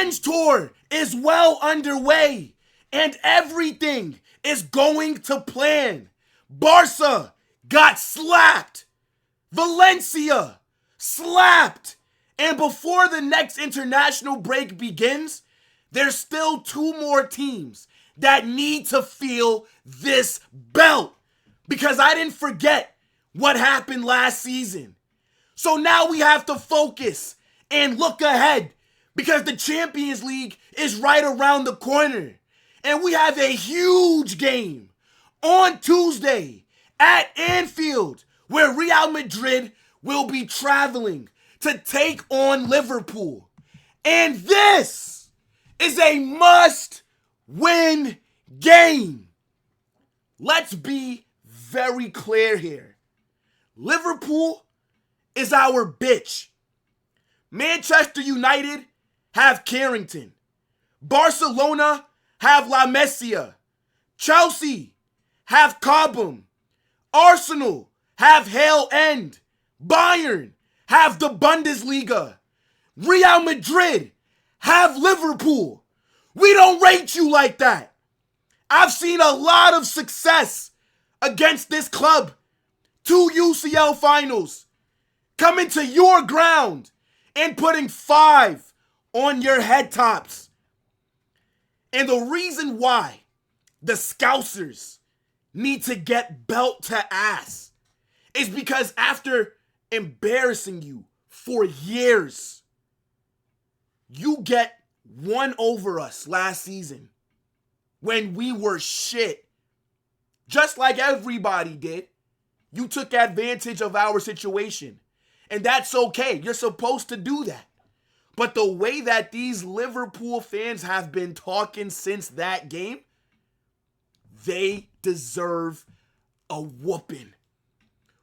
revenge tour is well underway, and everything is going to plan. Barca got slapped. Valencia slapped. And before the next international break begins, there's still 2 more teams that need to feel this belt. Because I didn't forget what happened last season. So now we have to focus and look ahead, because the Champions League is right around the corner. And we have a huge game on Tuesday at Anfield, where Real Madrid will be traveling to take on Liverpool. And this is a must-win game. Let's be very clear here. Liverpool is our bitch. Manchester United have Carrington. Barcelona have La Masia. Chelsea have Cobham. Arsenal have Hale End. Bayern have the Bundesliga. Real Madrid have Liverpool. We don't rate you like that. I've seen a lot of success against this club. 2 UCL finals. Coming to your ground and putting 5 on your head tops. And the reason why the Scousers need to get belt to ass is because after embarrassing you for years, you get one over us last season when we were shit. Just like everybody did, you took advantage of our situation. And that's okay. You're supposed to do that. But the way that these Liverpool fans have been talking since that game, they deserve a whooping.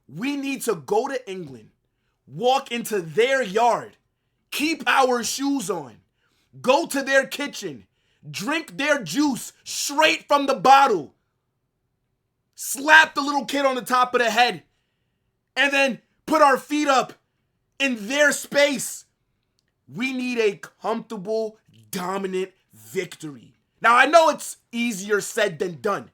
We need to go to England, walk into their yard, keep our shoes on, go to their kitchen, drink their juice straight from the bottle, slap the little kid on the top of the head, and then put our feet up in their space. We need a comfortable, dominant victory. Now, I know it's easier said than done,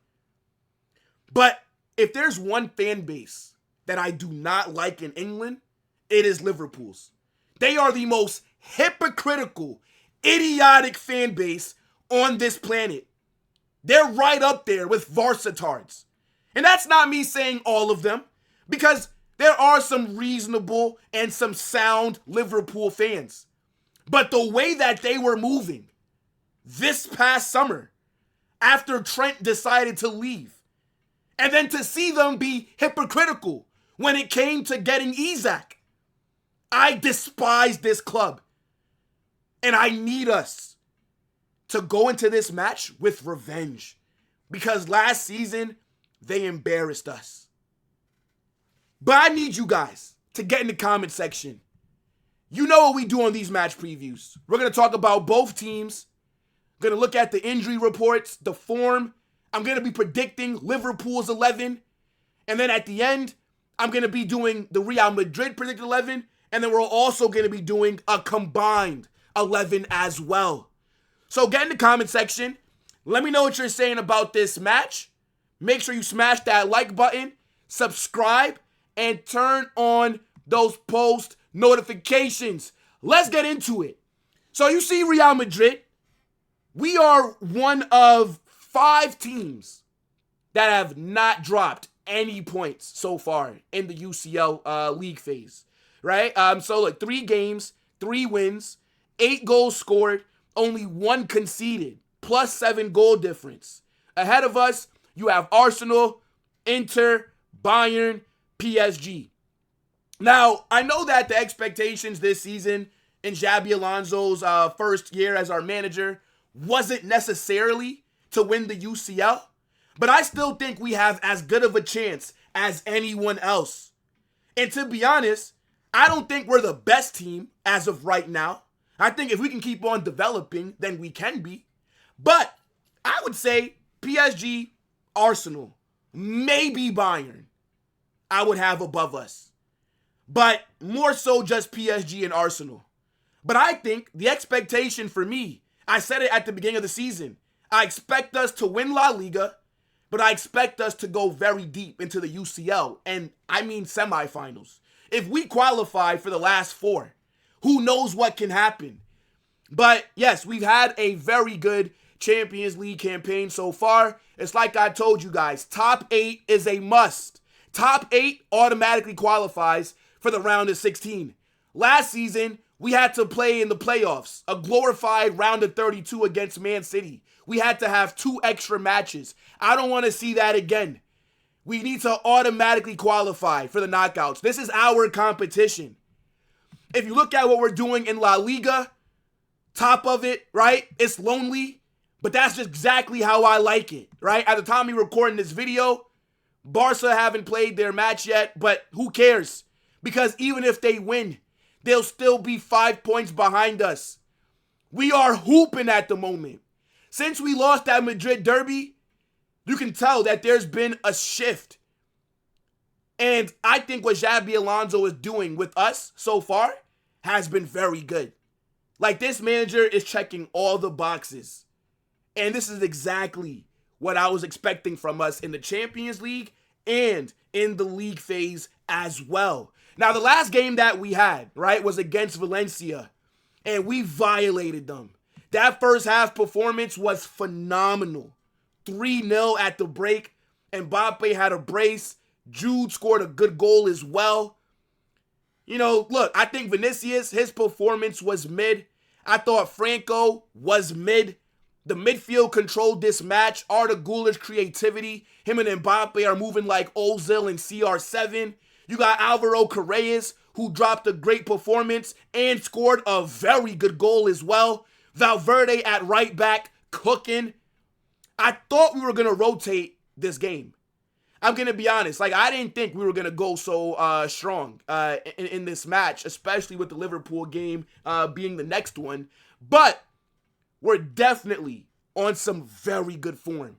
but if there's one fan base that I do not like in England, it is Liverpool's. They are the most hypocritical, idiotic fan base on this planet. They're right up there with Varsatards. And that's not me saying all of them, because there are some reasonable and some sound Liverpool fans. But the way that they were moving this past summer after Trent decided to leave, and then to see them be hypocritical when it came to getting Isak, I despise this club. And I need us to go into this match with revenge, because last season they embarrassed us. But I need you guys to get in the comment section. You know what we do on these match previews. We're going to talk about both teams. We're going to look at the injury reports, the form. I'm going to be predicting Liverpool's 11. And then at the end, I'm going to be doing the Real Madrid predicted 11. And then we're also going to be doing a combined 11 as well. So get in the comment section. Let me know what you're saying about this match. Make sure you smash that like button, subscribe, and turn on those post notifications. Let's get into it. So you see Real Madrid, we are one of 5 teams that have not dropped any points so far in the UCL league phase, right? So like 3 games, 3 wins, 8 goals scored, only 1 conceded, plus 7 goal difference. Ahead of us, you have Arsenal, Inter, Bayern, PSG. Now, I know that the expectations this season in Xabi Alonso's first year as our manager wasn't necessarily to win the UCL, but I still think we have as good of a chance as anyone else. And to be honest, I don't think we're the best team as of right now. I think if we can keep on developing, then we can be. But I would say PSG, Arsenal, maybe Bayern, I would have above us. But more so just PSG and Arsenal. But I think the expectation for me, I said it at the beginning of the season, I expect us to win La Liga, but I expect us to go very deep into the UCL, and I mean semifinals. If we qualify for the last four, who knows what can happen? But yes, we've had a very good Champions League campaign so far. It's like I told you guys, top 8 is a must. Top 8 automatically qualifies for the round of 16. Last season, we had to play in the playoffs, a glorified round of 32 against Man City. We had to have 2 extra matches. I don't want to see that again. We need to automatically qualify for the knockouts. This is our competition. If you look at what we're doing in La Liga, top of it, right? It's lonely, but that's just exactly how I like it, right? At the time we recording this video, Barca haven't played their match yet, but who cares? Because even if they win, they'll still be 5 points behind us. We are hooping at the moment. Since we lost that Madrid derby, you can tell that there's been a shift. And I think what Xabi Alonso is doing with us so far has been very good. Like, this manager is checking all the boxes. And this is exactly what I was expecting from us in the Champions League and in the league phase as well. Now, the last game that we had, right, was against Valencia. And we violated them. That first half performance was phenomenal. 3-0 at the break. Mbappé had a brace. Jude scored a good goal as well. You know, look, I think Vinícius, his performance was mid. I thought Franco was mid. The midfield controlled this match. Arda Güler's creativity. Him and Mbappé are moving like Ozil and CR7. You got Alvaro Carreras, who dropped a great performance and scored a very good goal as well. Valverde at right back, cooking. I thought we were going to rotate this game. I'm going to be honest. Like, I didn't think we were going to go so strong in this match, especially with the Liverpool game being the next one. But we're definitely on some very good form.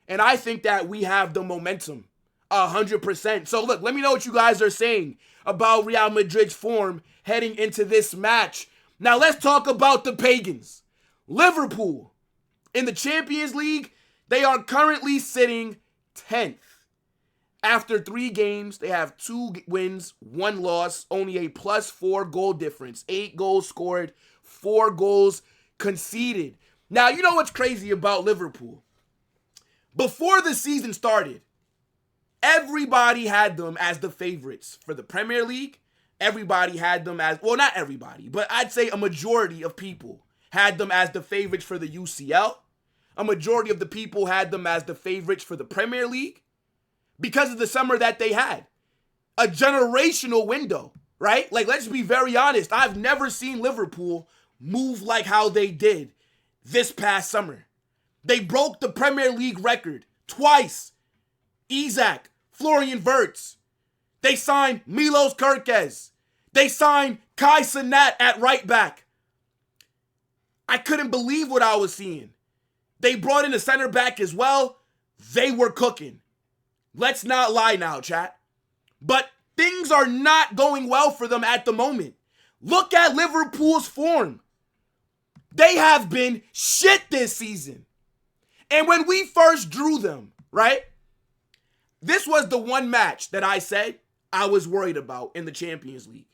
And I think that we have the momentum 100%. So, look, let me know what you guys are saying about Real Madrid's form heading into this match. Now, let's talk about the Pagans. Liverpool, in the Champions League, they are currently sitting 10th. After 3 games, they have 2 wins, 1 loss, only a +4 goal difference. 8 goals scored, 4 goals conceded. Now, you know what's crazy about Liverpool? Before the season started, everybody had them as the favorites for the Premier League. Everybody had them as, well, not everybody, but I'd say a majority of people had them as the favorites for the UCL. A majority of the people had them as the favorites for the Premier League because of the summer that they had. A generational window, right? Like, let's be very honest. I've never seen Liverpool move like how they did this past summer. They broke the Premier League record twice. Isak, Florian Wirtz. They signed Milos Kerkez. They signed Kai Cenat at right back. I couldn't believe what I was seeing. They brought in a center back as well. They were cooking. Let's not lie now, chat. But things are not going well for them at the moment. Look at Liverpool's form. They have been shit this season. And when we first drew them, right? This was the one match that I said I was worried about in the Champions League.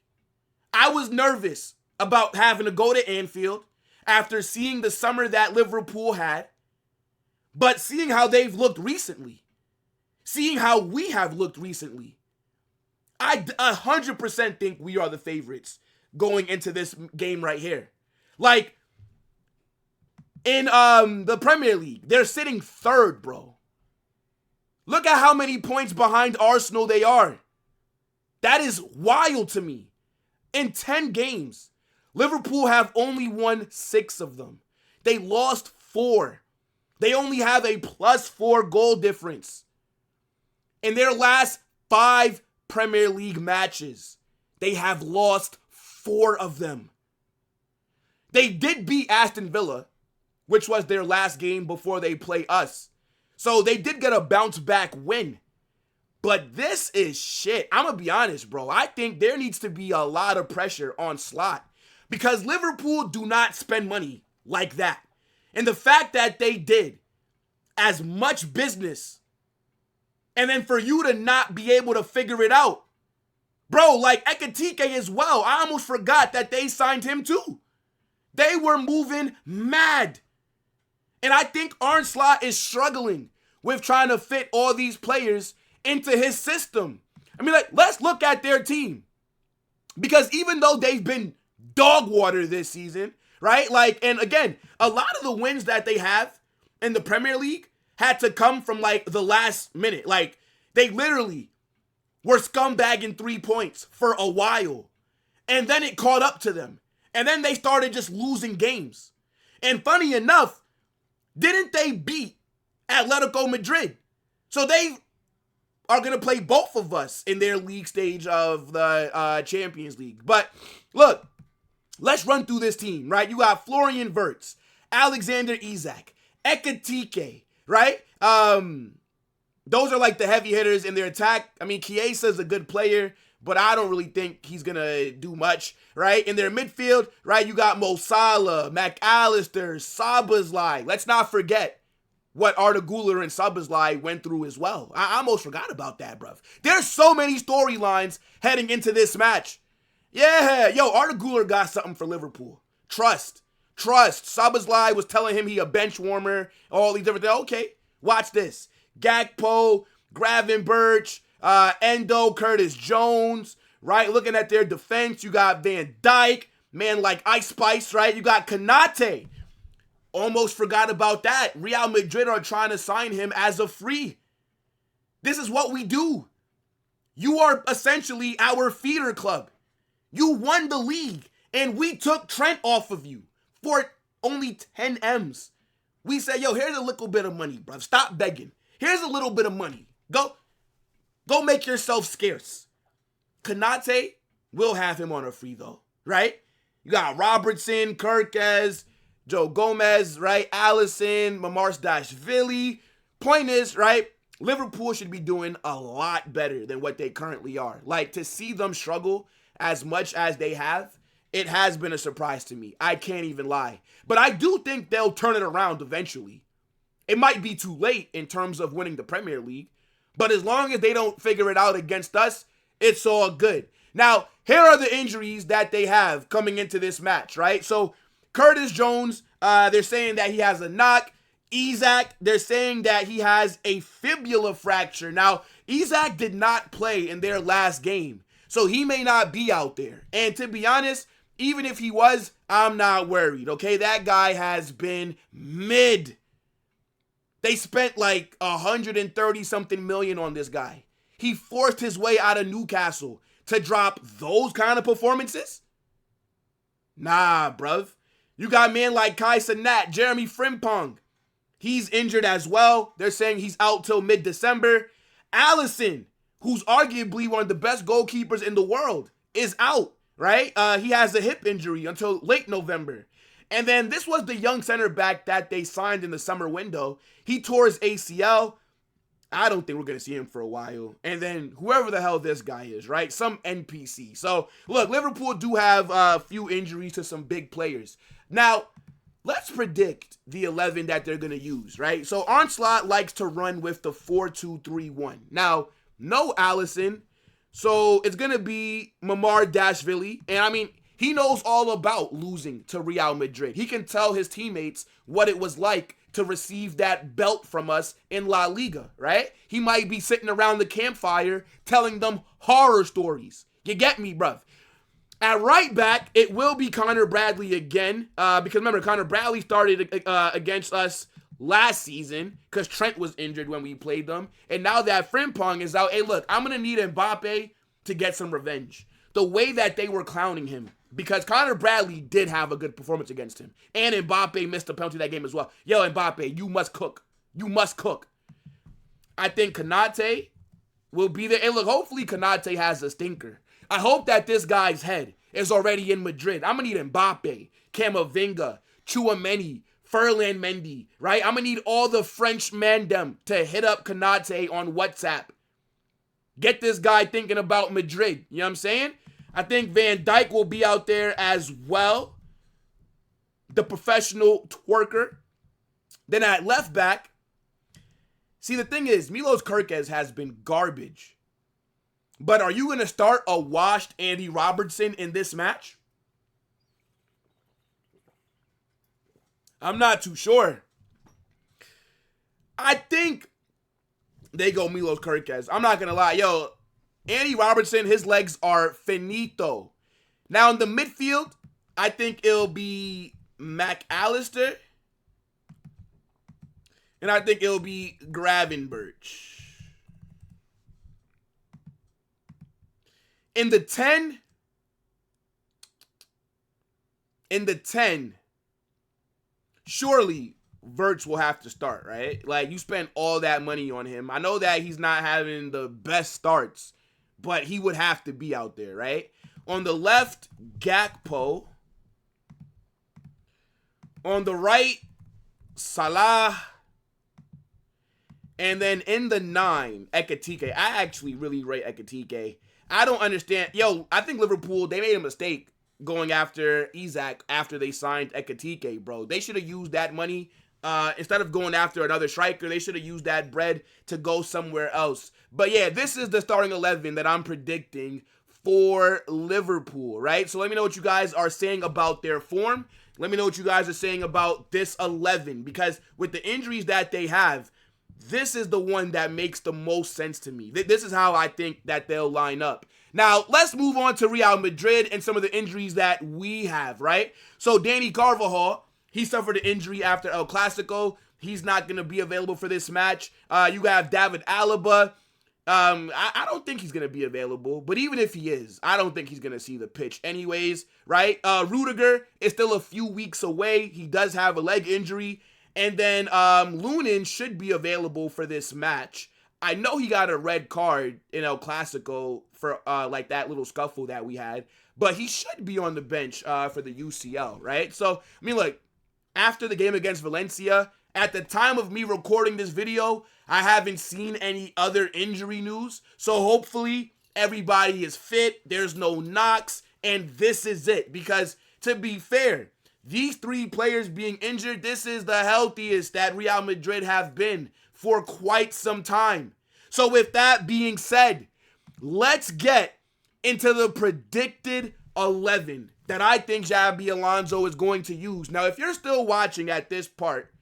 I was nervous about having to go to Anfield after seeing the summer that Liverpool had, but seeing how they've looked recently, seeing how we have looked recently, I 100% think we are the favorites going into this game right here. Like, in the Premier League, they're sitting 3rd, bro. Look at how many points behind Arsenal they are. That is wild to me. In 10 games, Liverpool have only won 6 of them. They lost 4. They only have a +4 goal difference. In their last 5 Premier League matches, they have lost 4 of them. They did beat Aston Villa, which was their last game before they play us. So they did get a bounce back win. But this is shit. I'm going to be honest, bro. I think there needs to be a lot of pressure on Slot. Because Liverpool do not spend money like that. And the fact that they did as much business, and then for you to not be able to figure it out. Bro, like Ekitike as well. I almost forgot that they signed him too. They were moving mad. And I think Arne Slot is struggling with trying to fit all these players into his system. I mean, like, let's look at their team. Because even though they've been dog water this season, right? Like, and again, a lot of the wins that they have in the Premier League had to come from like the last minute. Like, they literally were scumbagging 3 points for a while. And then it caught up to them. And then they started just losing games. And funny enough, didn't they beat Atletico Madrid? So they are going to play both of us in their league stage of the Champions League. But look, let's run through this team, right? You got Florian Wirtz, Alexander Isak, Ekitike, right? Those are like the heavy hitters in their attack. I mean, Chiesa is a good player, but I don't really think he's going to do much, right? In their midfield, right, you got Mo Salah, McAllister, Szoboszlai. Let's not forget what Arda Güler and Szoboszlai went through as well. I almost forgot about that, bruv. There's so many storylines heading into this match. Yeah, yo, Arda Güler got something for Liverpool. Trust. Szoboszlai was telling him he a bench warmer, all these different things. Okay, watch this. Gakpo, Gravenberch, Endo, Curtis Jones, right? Looking at their defense, you got Van Dijk, man like Ice Spice, right? You got Konate. Almost forgot about that. Real Madrid are trying to sign him as a free. This is what we do. You are essentially our feeder club. You won the league, and we took Trent off of you for only 10 M's. We said, yo, here's a little bit of money, bruv. Stop begging. Here's a little bit of money. Go make yourself scarce. Konate, will have him on a free, though, right? You got Robertson, Kirkes, Joe Gomez, right? Allison, Mamarzdashvili. Point is, right, Liverpool should be doing a lot better than what they currently are. Like, to see them struggle as much as they have, it has been a surprise to me. I can't even lie. But I do think they'll turn it around eventually. It might be too late in terms of winning the Premier League, but as long as they don't figure it out against us, it's all good. Now, here are the injuries that they have coming into this match, right? So, Curtis Jones, they're saying that he has a knock. Isak, they're saying that he has a fibula fracture. Now, Isak did not play in their last game, so he may not be out there. And to be honest, even if he was, I'm not worried, okay? That guy has been mid. They spent like 130-something million on this guy. He forced his way out of Newcastle to drop those kind of performances? Nah, bruv. You got men like Kai Sanat, Jeremy Frimpong. He's injured as well. They're saying he's out till mid-December. Allison, who's arguably one of the best goalkeepers in the world, is out, right? He has a hip injury until late November. And then this was the young center back that they signed in the summer window. He tore his ACL. I don't think we're going to see him for a while. And then whoever the hell this guy is, right? Some NPC. So, look, Liverpool do have a few injuries to some big players. Now, let's predict the 11 that they're going to use, right? So, Arne Slot likes to run with the 4-2-3-1. Now, no Allison. So, it's going to be Mamarzdashvili. And, I mean, he knows all about losing to Real Madrid. He can tell his teammates what it was like to receive that belt from us in La Liga, right? He might be sitting around the campfire telling them horror stories. You get me, bruv? At right back, it will be Connor Bradley again. Because remember, Connor Bradley started against us last season because Trent was injured when we played them. And now that Frimpong is out, hey, look, I'm going to need Mbappé to get some revenge. The way that they were clowning him, because Connor Bradley did have a good performance against him. And Mbappé missed a penalty that game as well. Yo, Mbappé, you must cook. You must cook. I think Konate will be there. And look, hopefully Konate has a stinker. I hope that this guy's head is already in Madrid. I'm going to need Mbappé, Camavinga, Chouameni, Ferland Mendy, right? I'm going to need all the French mandem to hit up Konate on WhatsApp. Get this guy thinking about Madrid. You know what I'm saying? I think Van Dijk will be out there as well, the professional twerker. Then at left back, see, the thing is, Milos Kerkez has been garbage. But are you going to start a washed Andy Robertson in this match? I'm not too sure. I think they go Milos Kerkez. I'm not going to lie. Yo, Andy Robertson, his legs are finito. Now in the midfield, I think it'll be McAllister. And I think it'll be Gravenberch. In the 10, surely Verts will have to start, right? Like, you spend all that money on him. I know that he's not having the best starts, but he would have to be out there, right? On the left, Gakpo. On the right, Salah. And then in the 9, Ekitike. I actually really rate Ekitike. I don't understand. Yo, I think Liverpool, they made a mistake going after Isak after they signed Ekitike, bro. They should have used that money. Instead of going after another striker, they should have used that bread to go somewhere else. But yeah, this is the starting 11 that I'm predicting for Liverpool, right? So let me know what you guys are saying about their form. Let me know what you guys are saying about this 11, because with the injuries that they have, this is the one that makes the most sense to me. This is how I think that they'll line up. Now, let's move on to Real Madrid and some of the injuries that we have, right? So, Dani Carvajal, he suffered an injury after El Clasico. He's not going to be available for this match. You have David Alaba. I don't think he's going to be available, but even if he is, I don't think he's going to see the pitch anyways, right? Rudiger is still a few weeks away. He does have a leg injury. And then Lunin should be available for this match. I know he got a red card in El Clasico for like that little scuffle that we had, but he should be on the bench for the UCL, right? So, I mean, look, after the game against Valencia, at the time of me recording this video, I haven't seen any other injury news. So hopefully everybody is fit, there's no knocks, and this is it. Because to be fair, these 3 players being injured, this is the healthiest that Real Madrid have been for quite some time. So with that being said, let's get into the predicted 11 that I think Xabi Alonso is going to use. Now, if you're still watching at this part,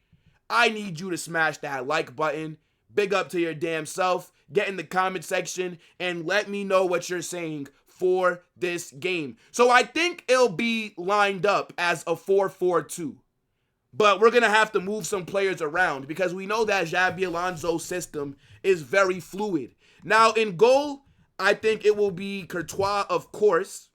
I need you to smash that like button. Big up to your damn self. Get in the comment section and let me know what you're saying for this game. So I think it'll be lined up as a 4-4-2. But we're going to have to move some players around because we know that Xabi Alonso's system is very fluid. Now in goal, I think it will be Courtois, of course.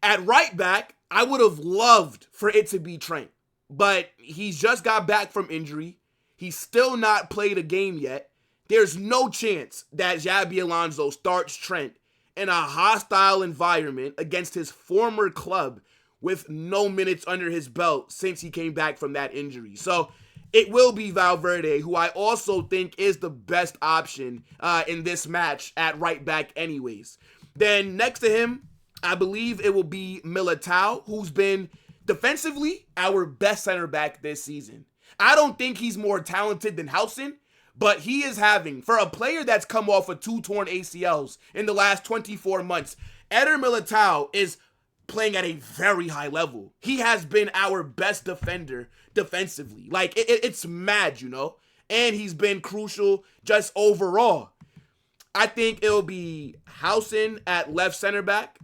At right back, I would have loved for it to be Trent. But he's just got back from injury. He's still not played a game yet. There's no chance that Xabi Alonso starts Trent in a hostile environment against his former club with no minutes under his belt since he came back from that injury. So it will be Valverde, who I also think is the best option in this match at right back anyways. Then next to him, I believe it will be Militao, who's been defensively our best center back this season. I don't think he's more talented than Housen, but he is having, for a player that's come off of 2 torn ACLs in the last 24 months, Eder Militao is playing at a very high level. He has been our best defender defensively. Like, it's mad, you know? And he's been crucial just overall. I think it'll be Housen at left center back.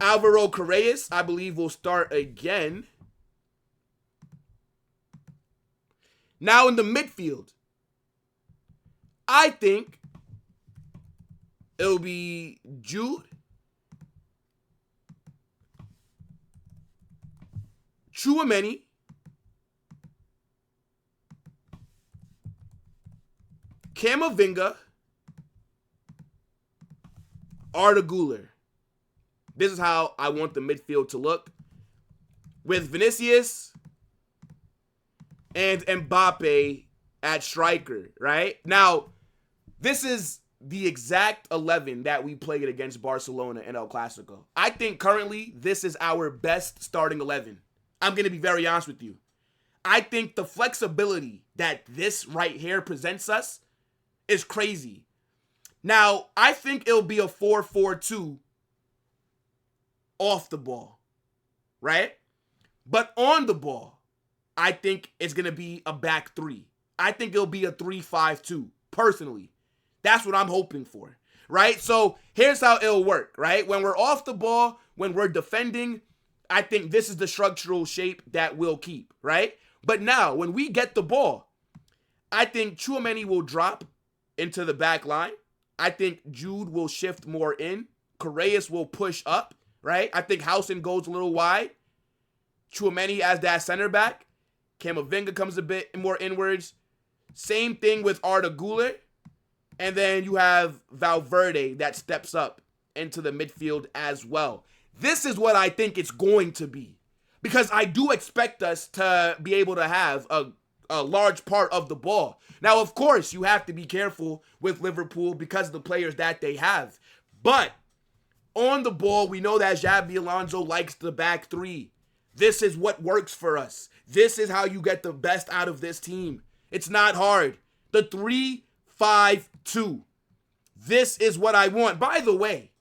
Alvaro Correas, I believe, will start again. Now in the midfield, I think it'll be Jude, Tchouaméni, Camavinga, Arda Güler. This is how I want the midfield to look. With Vinícius and Mbappé at striker, right? Now, this is the exact 11 that we played against Barcelona in El Clasico. I think currently this is our best starting 11. I'm going to be very honest with you. I think the flexibility that this right here presents us is crazy. Now, I think it'll be a 4-4-2 off the ball, right? But on the ball, I think it's going to be a back three. I think it'll be a 3-5-2, personally. That's what I'm hoping for, right? So here's how it'll work, right? When we're off the ball, when we're defending, I think this is the structural shape that we'll keep, right? But now, when we get the ball, I think Tchouaméni will drop into the back line. I think Jude will shift more in. Correas will push up, right? I think Housen goes a little wide. Tchouaméni as that center back. Camavinga comes a bit more inwards. Same thing with Arda Güler. And then you have Valverde that steps up into the midfield as well. This is what I think it's going to be. Because I do expect us to be able to have a large part of the ball. Now, of course, you have to be careful with Liverpool because of the players that they have. But on the ball, we know that Xabi Alonso likes the back three. This is what works for us. This is how you get the best out of this team. It's not hard. The 3-5-2. This is what I want. By the way,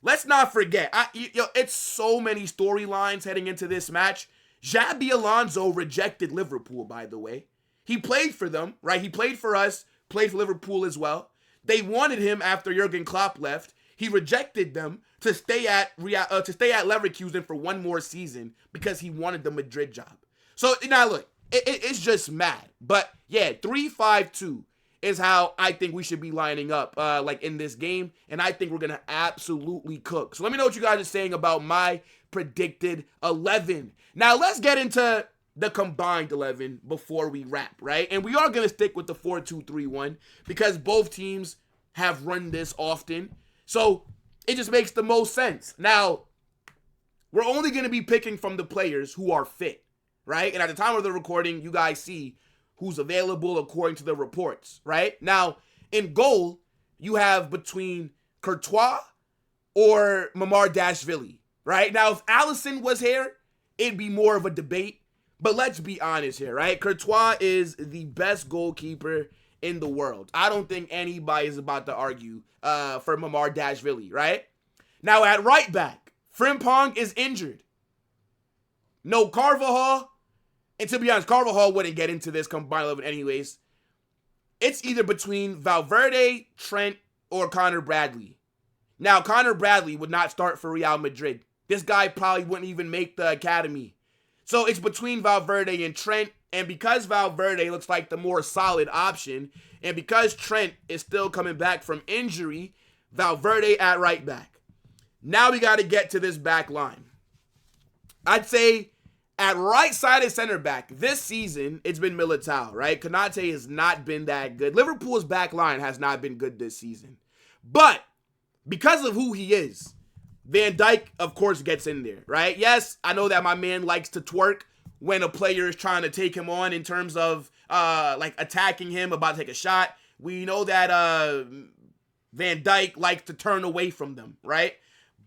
let's not forget, it's so many storylines heading into this match. Xabi Alonso rejected Liverpool, by the way. He played for them, right? He played for us, played for Liverpool as well. They wanted him after Jurgen Klopp left. He rejected them to stay at Leverkusen for one more season because he wanted the Madrid job. So, now look, it's just mad. But, yeah, 3-5-2 is how I think we should be lining up in this game. And I think we're going to absolutely cook. So let me know what you guys are saying about my predicted 11. Now let's get into the combined 11 before we wrap, right? And we are going to stick with the 4-2-3-1 because both teams have run this often. So it just makes the most sense. Now, we're only going to be picking from the players who are fit, right? And at the time of the recording, you guys see who's available according to the reports, right? Now, in goal, you have between Courtois or Mamardashvili, right? Now, if Alisson was here, it'd be more of a debate. But let's be honest here, right? Courtois is the best goalkeeper in the world. I don't think anybody is about to argue for Mamardashvili, right? Now, at right back, Frimpong is injured. No Carvajal. And to be honest, Carvajal wouldn't get into this combined 11 anyways. It's either between Valverde, Trent, or Connor Bradley. Now, Connor Bradley would not start for Real Madrid. This guy probably wouldn't even make the academy. So it's between Valverde and Trent. And because Valverde looks like the more solid option, and because Trent is still coming back from injury, Valverde at right back. Now we got to get to this back line. I'd say at right-sided center back, this season, it's been Militao, right? Konate has not been that good. Liverpool's back line has not been good this season. But because of who he is, Van Dijk, of course, gets in there, right? Yes, I know that my man likes to twerk when a player is trying to take him on in terms of, attacking him, about to take a shot. We know that Van Dijk likes to turn away from them, right?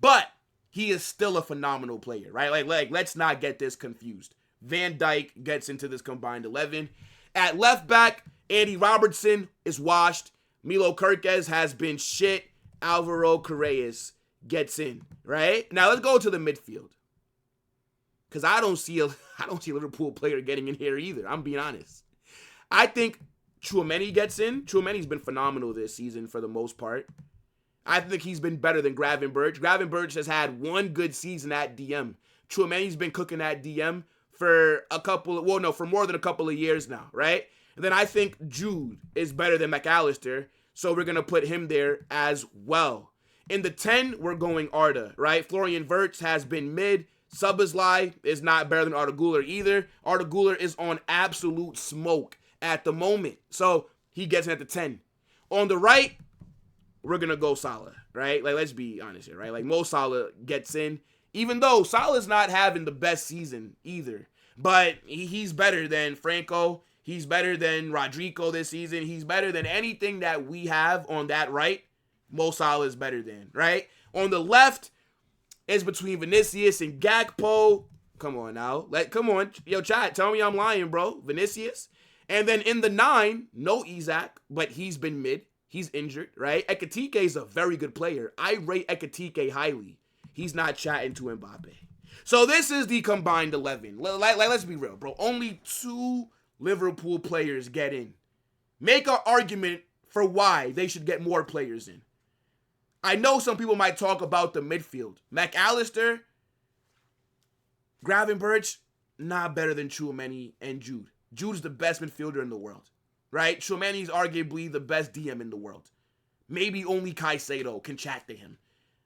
But he is still a phenomenal player, right? Let's not get this confused. Van Dijk gets into this combined 11. At left back, Andy Robertson is washed. Milo Kerkez has been shit. Alvaro Correas gets in, right? Now let's go to the midfield. Because I don't see a Liverpool player getting in here either. I'm being honest. I think Tchouaméni gets in. Tchouaméni's been phenomenal this season for the most part. I think he's been better than Gravenberch. Gravenberch has had one good season at DM. Tchouaméni's been cooking at DM for more than a couple of years now, right? And then I think Jude is better than McAllister, so we're going to put him there as well. In the 10, we're going Arda, right? Florian Wirtz has been mid. Szoboszlai is not better than Arda Güler either. Arda Güler is on absolute smoke at the moment, so he gets in at the 10. On the right, we're going to go Salah, right? Let's be honest here, right? Mo Salah gets in, even though Salah's not having the best season either. But he's better than Franco. He's better than Rodrigo this season. He's better than anything that we have on that right. Mo Salah is better than, right? On the left, it's between Vinícius and Gakpo. Come on now. Come on. Yo, chat, tell me I'm lying, bro. Vinícius. And then in the 9, no Isaac, but he's been mid. He's injured, right? Ekitike is a very good player. I rate Ekitike highly. He's not chatting to Mbappé. So this is the combined 11. Let's be real, bro. Only 2 Liverpool players get in. Make an argument for why they should get more players in. I know some people might talk about the midfield. McAllister, Gravenberch, not better than Tchouaméni and Jude. Jude's the best midfielder in the world, right? Tchouaméni's arguably the best DM in the world. Maybe only Caicedo can chat to him.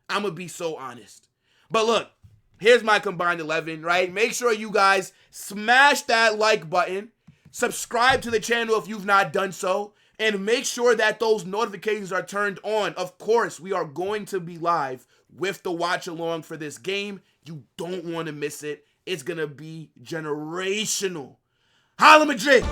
I'm going to be so honest. But look, here's my combined 11, right? Make sure you guys smash that like button. Subscribe to the channel if you've not done so. And make sure that those notifications are turned on. Of course, we are going to be live with the watch along for this game. You don't want to miss it. It's going to be generational. Hala Madrid!